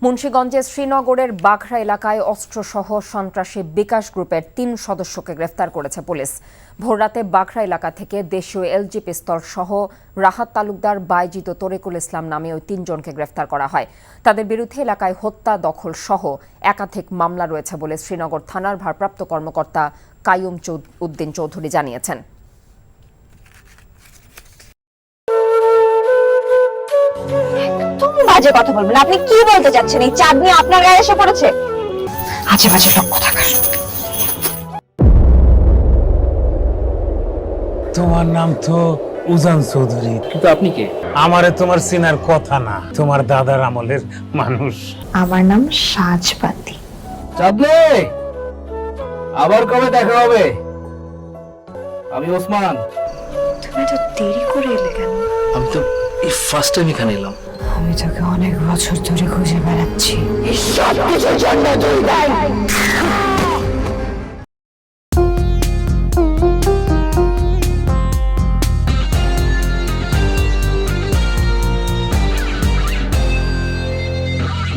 মুন্সিগঞ্জের শ্রীনগরের বাঘরা এলাকায় অস্ত্রসহ সন্ত্রাসী বিকাশ গ্রুপের ৩ সদস্যকে গ্রেফতার করেছে পুলিশ। ভোররাতে বাঘরা এলাকা থেকে দেশীয় এলজি পিস্তল সহ রাহাত তালুকদার, বাইজিদ ও তরিকুল ইসলাম নামে ওই ৩ জনকে গ্রেফতার করা হয়। তাদের বিরুদ্ধে এলাকায় হত্যা, দখল সহ একাধিক মামলা রয়েছে বলে শ্রীনগর থানার ভারপ্রাপ্ত কর্মকর্তা কাইয়ুম উদ্দিন চৌধুরী জানিয়েছেন। বাজে কথা বলবেন। আপনি কি বলতে চাচ্ছেন? এই চাঁদনি আপনার গায়ে এসে পড়েছে? আজে বাজে লোক কোথাকার। তোমার নাম তো উজান চৌধুরী, কিন্তু আপনি কে? আমারে তোমার চেনার কথা না, তোমার দাদার আমলের মানুষ। আমার নাম সাজবাতি। চাঁদনি, আবার কবে দেখা হবে? আমি ওসমান। তুমি এত দেরি করে এলে কেন? আমি তো এই ফার্স্ট টাইম এখানে এলাম। আমি তোকে অনেক বছর ধরে খুঁজে বেড়াচ্ছি। এই সব কিছুর জন্য তুই দায়ী।